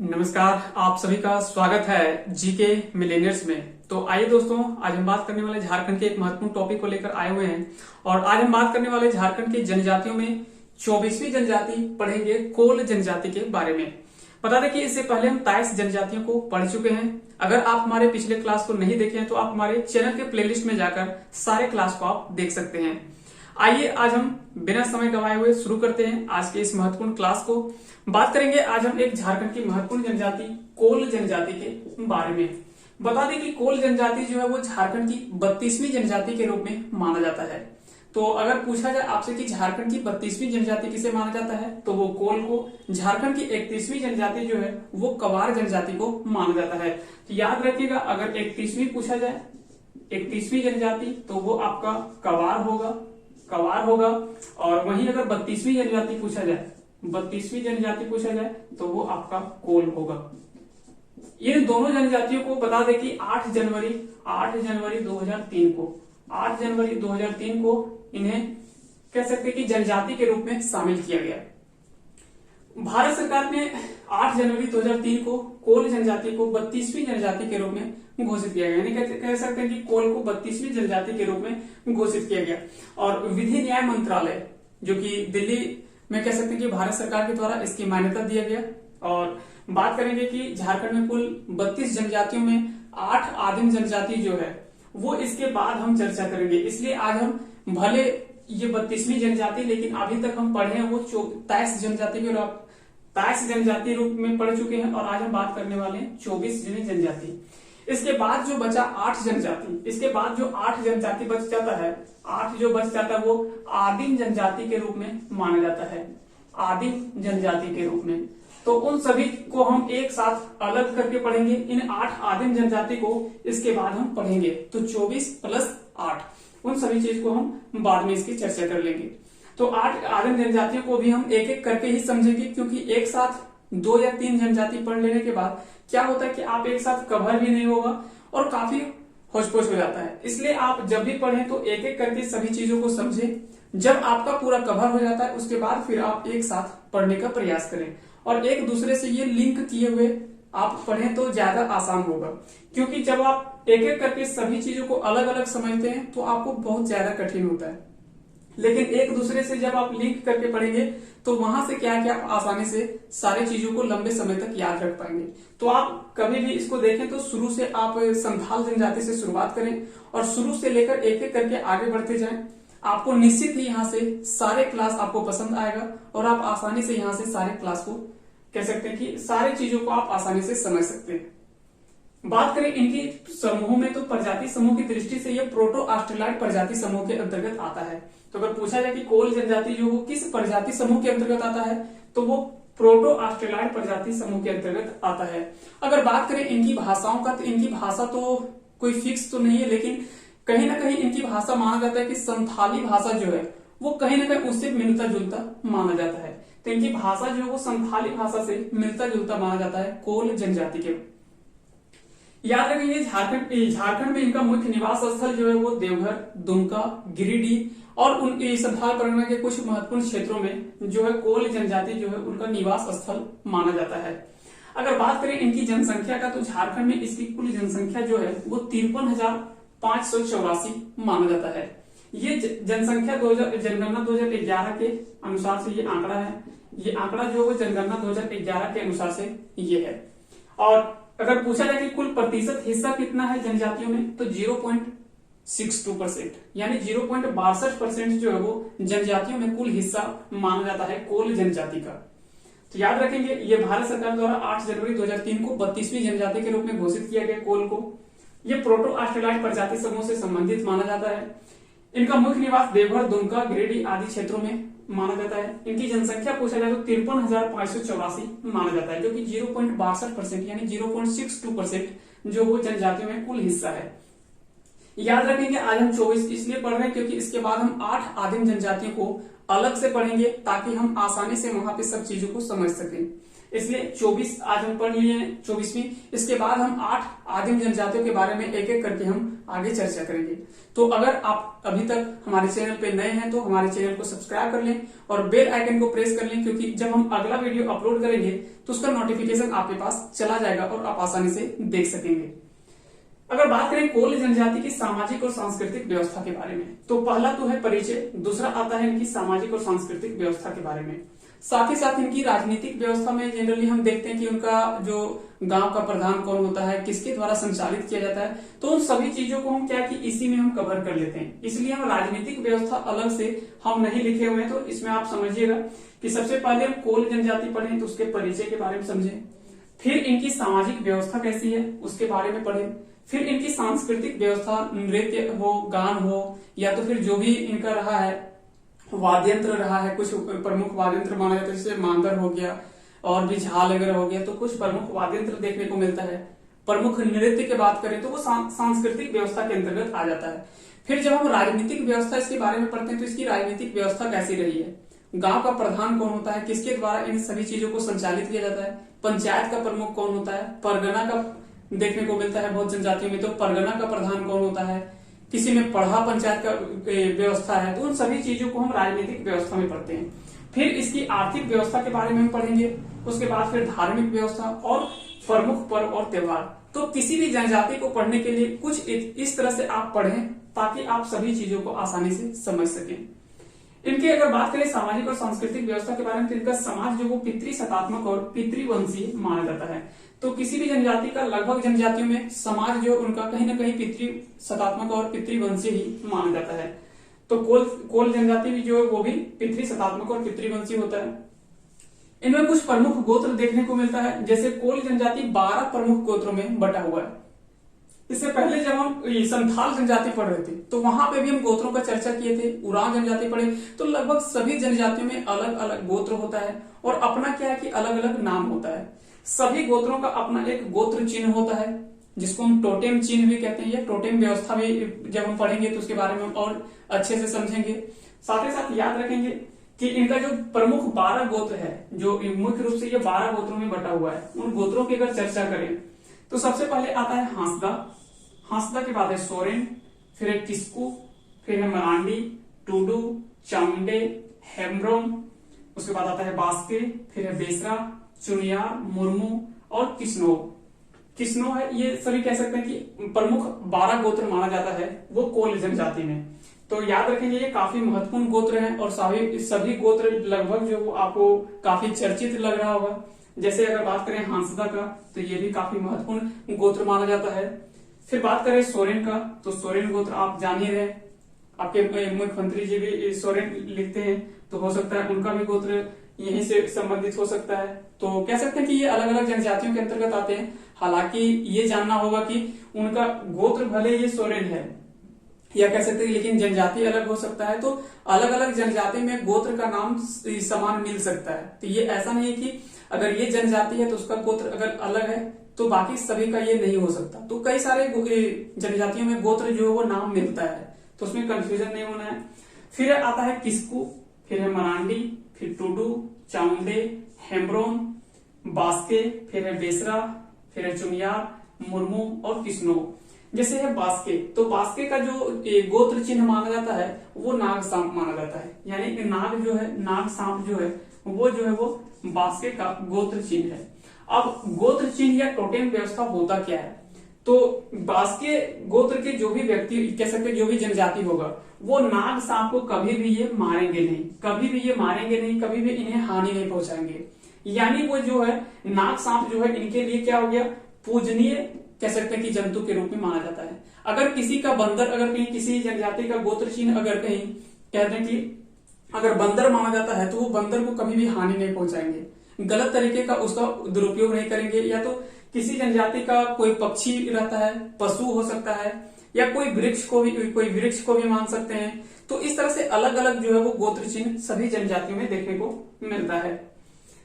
नमस्कार, आप सभी का स्वागत है जीके मिलेनियर्स में। तो आइए दोस्तों, आज हम बात करने वाले झारखंड के एक महत्वपूर्ण टॉपिक को लेकर आए हुए हैं और आज हम बात करने वाले झारखंड की जनजातियों में 24वीं जनजाति पढ़ेंगे, कोल जनजाति के बारे में। बता दें कि इससे पहले हम 23 जनजातियों को पढ़ चुके हैं। अगर आप हमारे पिछले क्लास को नहीं देखे हैं तो आप हमारे चैनल के प्लेलिस्ट में जाकर सारे क्लास को आप देख सकते हैं। आइए आज हम बिना समय गवाए हुए शुरू करते हैं आज के इस महत्वपूर्ण क्लास को। बात करेंगे आज हम एक झारखंड की महत्वपूर्ण जनजाति कोल जनजाति के बारे में। बता दें कि कोल जनजाति जो है वो झारखंड की 32वीं जनजाति के रूप में माना जाता है। तो अगर पूछा जाए आपसे कि झारखंड की 32वीं जनजाति किसे माना जाता है तो वो कोल को। झारखंड की 31वीं जनजाति जो है वो कवार जनजाति को माना जाता है। तो याद रखिएगा, अगर 31वीं पूछा जाए 31वीं जनजाति तो वो आपका कवार होगा और वहीं अगर 32वीं जनजाति पूछा जाए 32वीं जनजाति पूछा जाए तो वो आपका कोल होगा। इन दोनों जनजातियों को बता दें कि 8 जनवरी 2003 को इन्हें कह सकते हैं कि जनजाति के रूप में शामिल किया गया। भारत सरकार ने 8 जनवरी 2003 को कोल जनजाति को 32वीं जनजाति के रूप में घोषित किया गया, यानी कह सकते हैं कि कोल को 32वीं जनजाति के रूप में घोषित किया गया। और विधि न्याय मंत्रालय जो कि दिल्ली में कह सकते हैं कि भारत सरकार के द्वारा इसकी मान्यता दिया गया। और बात करेंगे कि झारखंड में कुल 32 जनजातियों में 8 आदिम जनजाति जो है वो इसके बाद हम चर्चा करेंगे। इसलिए आज हम भले ये 32वीं जनजाति लेकिन अभी तक हम पढ़े हैं वो 23 जनजाति रूप में पढ़ चुके हैं और आज हम बात करने वाले हैं 24वीं जनजाति। इसके बाद जो बचा 8 जनजाति बच जाता है, 8 जो बच जाता है वो आदिम जनजाति के रूप में माना जाता है, आदिम जनजाति के रूप में। तो उन सभी को हम एक साथ अलग करके पढ़ेंगे। इन 8 आदिम जनजाति को इसके बाद हम पढ़ेंगे। तो 24 प्लस 8 उन सभी चीज को हम बाद में इसकी चर्चा कर लेंगे। तो 8 आदिम जनजातियों को भी हम एक एक करके ही समझेंगे, क्योंकि एक साथ 2 या 3 जनजाति पढ़ लेने के बाद क्या होता है कि आप एक साथ कवर भी नहीं होगा और काफी होच-पोच हो जाता है। इसलिए आप जब भी पढ़ें तो एक एक करके सभी चीजों को समझें। जब आपका पूरा कवर हो जाता है उसके बाद फिर आप एक साथ पढ़ने का प्रयास करें और एक दूसरे से ये लिंक किए हुए आप पढ़ें तो ज्यादा आसान होगा, क्योंकि जब आप एक एक करके सभी चीजों को अलग अलग समझते हैं तो आपको बहुत ज्यादा कठिन होता है। लेकिन एक दूसरे से जब आप लिंक करके पढ़ेंगे तो वहां से क्या क्या आप आसानी से सारी चीजों को लंबे समय तक याद रख पाएंगे। तो आप कभी भी इसको देखें तो शुरू से आप संथाल जनजाति से शुरुआत करें और शुरू से लेकर एक एक करके आगे बढ़ते जाएं। आपको निश्चित ही यहाँ से सारे क्लास आपको पसंद आएगा और आप आसानी से यहाँ से सारे क्लास को कह सकते हैं कि सारी चीजों को आप आसानी से समझ सकते हैं। बात करें इनकी समूह में तो प्रजाति समूह की दृष्टि से ये प्रोटो ऑस्ट्रेलॉइड प्रजाति समूह के अंतर्गत आता है। तो अगर पूछा जाए कि कोल जनजाति जो वो किस प्रजाति समूह के अंतर्गत आता है तो वो प्रोटो ऑस्ट्रेलॉइड प्रजाति समूह के अंतर्गत आता है। अगर बात करें इनकी भाषाओं का तो इनकी भाषा तो कोई फिक्स तो नहीं है, लेकिन कहीं ना कहीं इनकी भाषा माना जाता है कि संथाली भाषा जो है वो कहीं ना कहीं उससे मिलता जुलता माना जाता है। तो इनकी भाषा जो है वो संथाली भाषा से मिलता जुलता माना जाता है कोल जनजाति के। याद रखेंगे झारखंड में इनका मुख्य निवास स्थल जो है वो देवघर, दुमका, गिरिडीह और उन संथाल परगना के कुछ महत्वपूर्ण क्षेत्रों में जो है कोल जनजाति जो है उनका निवास स्थल माना जाता है। अगर बात करें इनकी जनसंख्या का तो झारखंड में इसकी कुल जनसंख्या जो है वो 53,584 माना जाता है। ये जनसंख्या जनगणना 2011 के अनुसार से ये आंकड़ा है। ये आंकड़ा जो है जनगणना 2011 के अनुसार से ये है। और अगर पूछा जाए कि कुल प्रतिशत हिस्सा कितना है जनजातियों में तो 0.62%, यानी 0.62% जो है वो जनजातियों में कुल हिस्सा माना जाता है कोल जनजाति का। तो याद रखेंगे ये भारत सरकार द्वारा 8 जनवरी 2003 को 32वीं जनजाति के रूप में घोषित किया गया कोल को। ये प्रोटो ऑस्ट्रेलॉइड प्रजाति समूह से संबंधित माना जाता है। इनका मुख्य निवास देवघर, दुमका, गिरिडीह आदि क्षेत्रों में माना जाता है। इनकी जनसंख्या पूछा जाए तो 53,584 माना जाता है, जो कि 0.62% यानी 0.62% जो वो जनजातियों में कुल हिस्सा है। याद रखेंगे आज हम 24 इसलिए पढ़ रहे हैं क्योंकि इसके बाद हम 8 आदिम जनजातियों को अलग से पढ़ेंगे ताकि हम आसानी से वहां पे सब चीजों को समझ सकें। इसलिए 24 आज हम पढ़ लिए हैं, 24वीं। इसके बाद हम 8 आदिम जनजातियों के बारे में एक एक करके हम आगे चर्चा करेंगे। तो अगर आप अभी तक हमारे चैनल पे नए हैं तो हमारे चैनल को सब्सक्राइब कर लें और बेल आइकन को प्रेस कर लें, क्योंकि जब हम अगला वीडियो अपलोड करेंगे तो उसका नोटिफिकेशन आपके पास चला जाएगा और आप आसानी से देख सकेंगे। अगर बात करें कोल जनजाति की सामाजिक और सांस्कृतिक व्यवस्था के बारे में, तो पहला तो है परिचय, दूसरा आता है इनकी सामाजिक और सांस्कृतिक व्यवस्था के बारे में। साथ ही साथ इनकी राजनीतिक व्यवस्था में जनरली हम देखते हैं कि उनका जो गांव का प्रधान कौन होता है, किसके द्वारा संचालित किया जाता है, तो उन सभी चीजों को हम क्या कि इसी में हम कवर कर लेते हैं। इसलिए हम राजनीतिक व्यवस्था अलग से हम नहीं लिखे हुए हैं। तो इसमें आप समझिएगा कि सबसे पहले हम कोल जनजाति पढ़ें तो उसके परिचय के बारे में समझें, फिर इनकी सामाजिक व्यवस्था कैसी है उसके बारे में पढ़ें, फिर इनकी सांस्कृतिक व्यवस्था, नृत्य हो, गान हो, या तो फिर जो भी इनका रहा है वाद्यंत्र रहा है, कुछ प्रमुख वाद्यंत्र माना जाता है, जैसे मांदर हो गया और भी झाल वगैरह हो गया, तो कुछ प्रमुख वाद्यंत्र देखने को मिलता है। प्रमुख नृत्य की बात करें तो वो सांस्कृतिक व्यवस्था के अंतर्गत आ जाता है। फिर जब हम राजनीतिक व्यवस्था इसके बारे में पढ़ते हैं तो इसकी राजनीतिक व्यवस्था कैसी रही है, गांव का प्रधान कौन होता है, किसके द्वारा इन सभी चीजों को संचालित किया जाता है, पंचायत का प्रमुख कौन होता है, परगना का देखने को मिलता है बहुत जनजातियों में, तो परगना का प्रधान कौन होता है, किसी में पढ़ा पंचायत का व्यवस्था है, तो उन सभी चीजों को हम राजनीतिक व्यवस्था में पढ़ते हैं। फिर इसकी आर्थिक व्यवस्था के बारे में हम पढ़ेंगे, उसके बाद फिर धार्मिक व्यवस्था और प्रमुख पर्व और त्योहार। तो किसी भी जनजाति को पढ़ने के लिए कुछ इस तरह से आप पढ़ें ताकि आप सभी चीजों को आसानी से समझ सकें। इनकी अगर बात करें सामाजिक और सांस्कृतिक व्यवस्था के बारे में, तो इनका समाज जो वो पितृसत्तात्मक और पितृवंशीय माना जाता है। तो किसी भी जनजाति का, लगभग जनजातियों में समाज जो उनका कहीं ना कहीं पितृसत्तात्मक और पितृवंशीय ही माना जाता है। तो कोल जनजाति भी जो है वो भी पितृसत्तात्मक और पितृवंशीय होता है। इनमें कुछ प्रमुख गोत्र देखने को मिलता है, जैसे कोल जनजाति 12 प्रमुख गोत्रों में बटा हुआ है। इससे पहले जब हम संथाल जनजाति पढ़ रहे थे तो वहां पे भी हम गोत्रों का चर्चा किए थे। उरांव जनजाति पढ़े तो लगभग सभी जनजातियों में अलग अलग गोत्र होता है और अपना क्या है कि अलग अलग नाम होता है। सभी गोत्रों का अपना एक गोत्र चिन्ह होता है जिसको हम टोटेम चिन्ह भी कहते हैं। या टोटेम व्यवस्था भी जब हम पढ़ेंगे तो उसके बारे में हम और अच्छे से समझेंगे। साथ ही साथ याद रखेंगे कि इनका जो प्रमुख 12 गोत्र है, जो मुख्य रूप से ये 12 गोत्रों में बटा हुआ है, उन गोत्रों की अगर चर्चा करें तो सबसे पहले आता है हांसदा, हांसदा के बाद है सोरेन, फिर है किस्कू, फिर है मरांडी, टूडू, चामुंडे, हेम्ब्रोम, उसके बाद आता है बास्के, फिर है बेसरा, चुनियार, मुर्मू और किस्नो। किस्नो है, ये सभी कह सकते हैं कि प्रमुख 12 गोत्र माना जाता है वो कोल जनजाति में। तो याद रखेंगे ये काफी महत्वपूर्ण गोत्र हैं और सभी गोत्र लगभग जो आपको काफी चर्चित लग रहा होगा। जैसे अगर बात करें हांसदा का तो ये भी काफी महत्वपूर्ण गोत्र माना जाता है। फिर बात करें सोरेन का तो सोरेन गोत्र आप जान ही रहे, आपके मुख्यमंत्री जी भी सोरेन लिखते हैं, तो हो सकता है उनका भी गोत्र यहीं से संबंधित हो सकता है। तो कह सकते हैं कि ये अलग अलग जनजातियों के अंतर्गत आते हैं। हालांकि ये जानना होगा कि उनका गोत्र भले ये सोरेन है या कह सकते हैं, लेकिन जनजाति अलग हो सकता है। तो अलग अलग जनजाति में गोत्र का नाम समान मिल सकता है। तो ये ऐसा नहीं है कि अगर ये जनजाति है तो उसका गोत्र अगर अलग है तो बाकी सभी का ये नहीं हो सकता। तो कई सारे जनजातियों में गोत्र जो है वो नाम मिलता है, तो उसमें कंफ्यूजन नहीं होना है। फिर आता है किस्कू, फिर है मरांडी, फिर टूडू, चामुंडे, हेम्ब्रोन, बास्के, फिर है बेसरा, फिर है चुनियार, मुर्मू और किस्नो। जैसे है बास्के, तो बास्के का जो गोत्र चिन्ह माना जाता है वो नाग सांप माना जाता है। यानी नाग जो है, नाग सांप जो है वो बास्के का गोत्र चिन्ह है। अब गोत्र चिन्ह या टोटेम व्यवस्था होता क्या है, तो बास्के गोत्र के जो भी व्यक्ति कह सकते जो भी जनजाति होगा वो नाग सांप को कभी भी ये मारेंगे नहीं, कभी भी ये मारेंगे नहीं, कभी भी इन्हें हानि नहीं पहुंचाएंगे। यानी वो जो है नाग सांप जो है इनके लिए क्या हो गया, पूजनीय कह सकते हैं कि जंतु के रूप में माना जाता है। अगर किसी का बंदर, अगर कहीं किसी जनजाति का गोत्र चिन्ह अगर कहीं कहते हैं कि अगर बंदर माना जाता है तो वो बंदर को कभी भी हानि नहीं पहुंचाएंगे, गलत तरीके का उसका दुरुपयोग नहीं करेंगे। या तो किसी जनजाति का कोई पक्षी रहता है, पशु हो सकता है, या कोई वृक्ष को भी मान सकते हैं। तो इस तरह से अलग अलग जो है वो गोत्र चिन्ह सभी जनजातियों में देखने को मिलता है।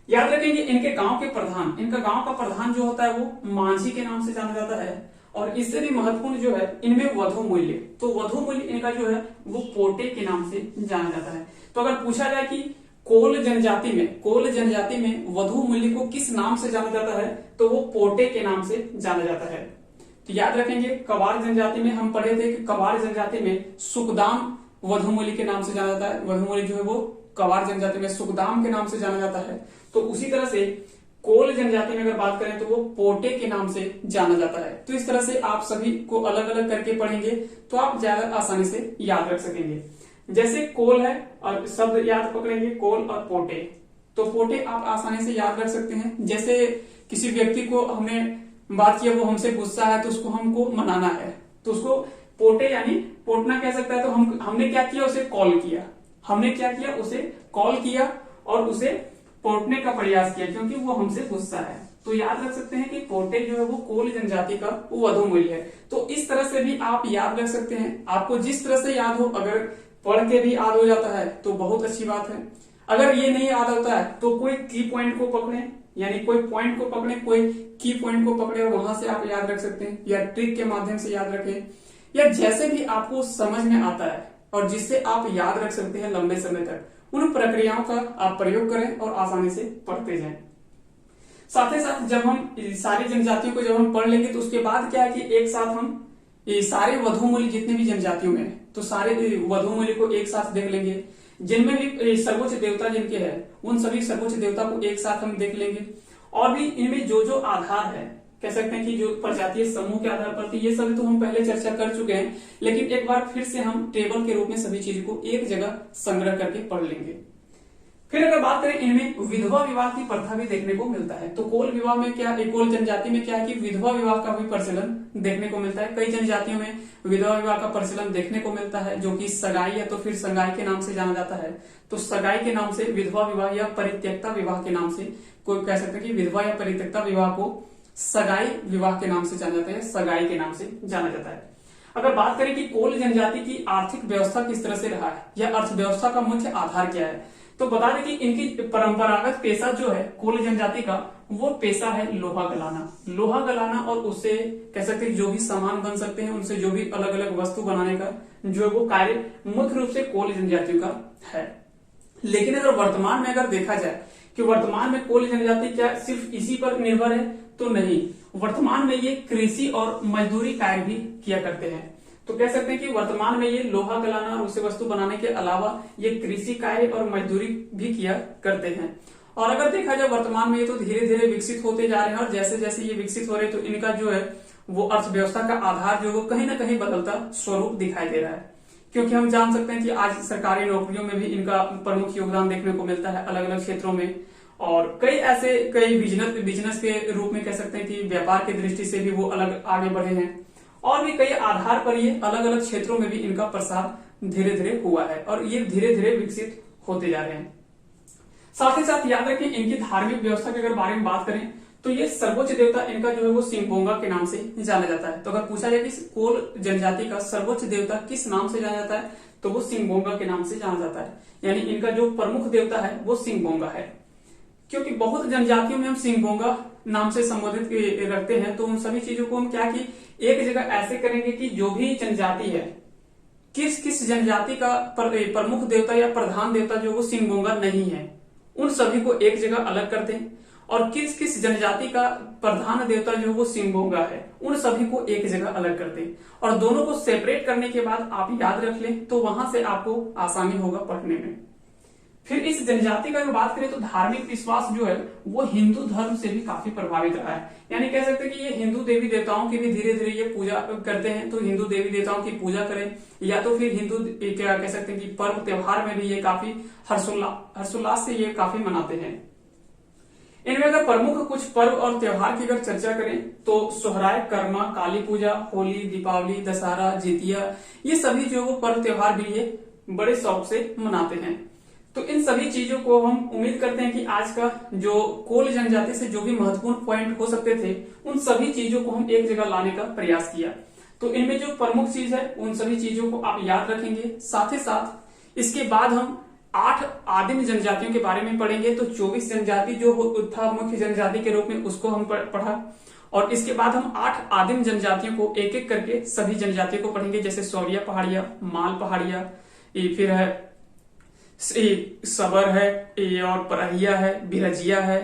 याद रखेंगे इनके गांव के प्रधान, इनका गांव का प्रधान जो होता है वो मांझी के नाम से जाना जाता है। और इससे भी महत्वपूर्ण जो है इनमें वधु मूल्य, तो वधु मूल्य इनका जो है वो पोटे के नाम से जाना जाता है। तो अगर पूछा जाए कि कोल जनजाति में वधु मूल्य को किस नाम से जाना जाता है, तो वो पोटे के नाम से जाना जाता है। तो याद रखेंगे, कवार जनजाति में हम पढ़े थे कि कवार जनजाति में सुखदाम वधु मूल्य के नाम से जाना जाता है। वधु मूल्य जो है वो कवार जनजाति में सुखदाम के नाम से जाना जाता है। तो उसी तरह से कोल जनजाति में अगर बात करें तो वो पोटे के नाम से जाना जाता है। तो इस तरह से आप सभी को अलग अलग करके पढ़ेंगे तो आप ज्यादा आसानी से याद रख सकेंगे। जैसे कोल है और शब्द याद पकड़ेंगे कोल और पोटे, तो पोटे आप आसानी से याद रख सकते हैं। जैसे किसी व्यक्ति को हमने बात किया, वो हमसे गुस्सा है तो उसको हमको मनाना है, तो उसको पोटे यानी पोटना कह सकता है। तो हमने क्या किया, उसे कॉल किया, उसे कॉल किया और उसे पोटने का प्रयास किया क्योंकि वो हमसे गुस्सा है। तो याद रख सकते हैं कि पोटे जो है वो कोल जनजाति का वो वधु मूल्य है। तो इस तरह से भी आप याद रख सकते हैं। आपको जिस तरह से याद हो, अगर पढ़ के भी याद हो जाता है तो बहुत अच्छी बात है। अगर ये नहीं याद होता है तो कोई की पॉइंट को पकड़े, यानी कोई पॉइंट को पकड़े, कोई की पॉइंट को पकड़े और वहां से आप याद रख सकते हैं, या ट्रिक के माध्यम से याद रखें, या जैसे भी आपको समझ में आता है और जिससे आप याद रख सकते हैं लंबे समय तक, उन प्रक्रियाओं का आप प्रयोग करें और आसानी से पढ़ते जाएं। साथ ही साथ जब हम सारी जनजातियों को जब हम पढ़ लेंगे तो उसके बाद क्या है कि एक साथ हम ये सारे वधु मूल्य जितने भी जनजातियों में है, तो सारे वधु मूल्य को एक साथ देख लेंगे। जिनमें भी सर्वोच्च देवता जिनके हैं उन सभी सर्वोच्च देवता को एक साथ हम देख लेंगे। और भी इनमें जो जो आधार है, कह सकते हैं कि जो प्रजातीय समूह के आधार पर, ये सभी तो हम पहले चर्चा कर चुके हैं, लेकिन एक बार फिर से हम टेबल के रूप में सभी चीज को एक जगह संग्रह करके पढ़ लेंगे। फिर अगर बात करें, इनमें विधवा विवाह की प्रथा भी देखने को मिलता है। तो कोल विवाह में क्या, कोल जनजाति में क्या है कि विधवा विवाह का भी प्रचलन देखने को मिलता है। कई जनजातियों में विधवा विवाह का प्रचलन देखने को मिलता है, जो कि सगाई या तो फिर संगाई के नाम से जाना जाता है। तो सगाई के नाम से विधवा विवाह या परित्यक्ता विवाह के नाम से, कोई कह सकते हैं कि विधवा या परित्यक्ता विवाह को सगाई विवाह के नाम से जाना जाता है, सगाई के नाम से जाना जाता है। अगर बात करें कि कोल जनजाति की आर्थिक व्यवस्था किस तरह से रहा है या अर्थव्यवस्था का मुख्य आधार क्या है, तो बता दें कि इनकी परंपरागत पेशा जो है कोल जनजाति का, वो पेशा है लोहा गलाना और उससे कह सकते हैं जो भी सामान बन सकते हैं, उनसे जो भी अलग अलग वस्तु बनाने का जो वो कार्य मुख्य रूप से कोल जनजातियों का है। लेकिन अगर वर्तमान में अगर देखा जाए कि वर्तमान में कोल जनजाति क्या सिर्फ इसी पर निर्भर है, तो नहीं, वर्तमान में ये कृषि और मजदूरी कार्य भी किया करते हैं। तो कह सकते हैं कि वर्तमान में ये लोहा गलाना और उसे वस्तु बनाने के अलावा ये कृषि कार्य और मजदूरी भी किया करते हैं। और अगर देखा जाए वर्तमान में ये तो धीरे धीरे विकसित होते जा रहे हैं, और जैसे जैसे ये विकसित हो रहे हैं तो इनका जो है वो अर्थव्यवस्था का आधार जो वो कहीं ना कहीं बदलता स्वरूप दिखाई दे रहा है। क्योंकि हम जान सकते हैं कि आज सरकारी नौकरियों में भी इनका प्रमुख योगदान देखने को मिलता है अलग अलग क्षेत्रों में, और कई बिजनेस के रूप में कह सकते हैं कि व्यापार की दृष्टि से भी वो अलग आगे बढ़े हैं, और भी कई आधार पर ये अलग अलग क्षेत्रों में भी इनका प्रसार धीरे धीरे हुआ है और ये धीरे धीरे विकसित होते जा रहे हैं। साथ ही साथ याद रखें, इनकी धार्मिक व्यवस्था के अगर बारे में बात करें तो ये सर्वोच्च देवता इनका जो है वो सिंगबोंगा के नाम से जाना जाता है। तो अगर पूछा जाए कि कोल जनजाति का सर्वोच्च देवता किस नाम से जाना जाता है, तो वो सिंगबोंगा के नाम से जाना जाता है। यानी इनका जो प्रमुख देवता है वो सिंगबोंगा है। क्योंकि बहुत जनजातियों में हम सिंगबोंगा नाम से संबोधित रखते हैं, तो उन सभी चीजों को हम क्या कि एक जगह ऐसे करेंगे कि जो भी जनजाति है, किस किस जनजाति का प्रमुख देवता या प्रधान देवता जो वो सिंगबोंगा नहीं है, उन सभी को एक जगह अलग करते हैं, और किस किस जनजाति का प्रधान देवता जो वो सिंगबोंगा है, उन सभी को एक जगह अलग करते हैं। और दोनों को सेपरेट करने के बाद आप याद रख लें तो वहां से आपको आसानी होगा पढ़ने में। फिर इस जनजाति का अगर बात करें तो धार्मिक विश्वास जो है वो हिंदू धर्म से भी काफी प्रभावित रहा है। यानी कह सकते हैं कि ये हिंदू देवी देवताओं की भी धीरे धीरे ये पूजा करते हैं। तो हिंदू देवी देवताओं की पूजा करें, या तो फिर हिंदू क्या कह सकते हैं कि पर्व त्योहार में भी ये काफी हर्षोल्लास से ये काफी मनाते हैं। इनमें अगर प्रमुख कुछ पर्व और त्योहार की अगर चर्चा करें तो सोहराय, कर्मा, काली पूजा, होली, दीपावली, दशहरा, जितिया, ये सभी जो वो पर्व त्योहार भी ये बड़े शौक से मनाते हैं। तो इन सभी चीजों को हम उम्मीद करते हैं कि आज का जो कोल जनजाति से जो भी महत्वपूर्ण पॉइंट हो सकते थे, उन सभी चीजों को हम एक जगह लाने का प्रयास किया। तो इनमें जो प्रमुख चीज है उन सभी चीजों को आप याद रखेंगे। साथ ही साथ इसके बाद हम 8 आदिम जनजातियों के बारे में पढ़ेंगे। तो 24 जनजाति जो था मुख्य जनजाति के रूप में, उसको हम पढ़ा, और इसके बाद हम 8 आदिम जनजातियों को एक एक करके सभी जनजातियों को पढ़ेंगे, जैसे सौरिया पहाड़िया, माल पहाड़िया, फिर है सबर है, और परहिया है, बिरजिया है।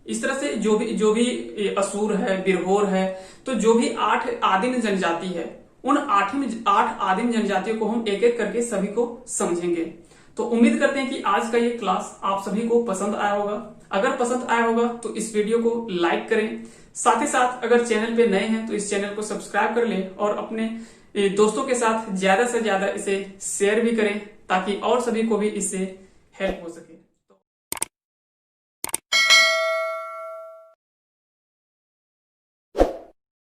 इस तरह से जो भी असुर है, बिरहोर है, तो जो भी 8 आदिम जनजाति है, उन 8 आदिम जनजातियों को हम एक एक करके सभी को समझेंगे। तो उम्मीद करते हैं कि आज का ये क्लास आप सभी को पसंद आया होगा। अगर पसंद आया होगा तो इस वीडियो को लाइक करें, साथ ही साथ अगर चैनल पे नए हैं तो इस चैनल को सब्सक्राइब कर लें, और अपने दोस्तों के साथ ज्यादा से ज्यादा इसे शेयर भी करें, ताकि और सभी को भी इससे हेल्प हो सके।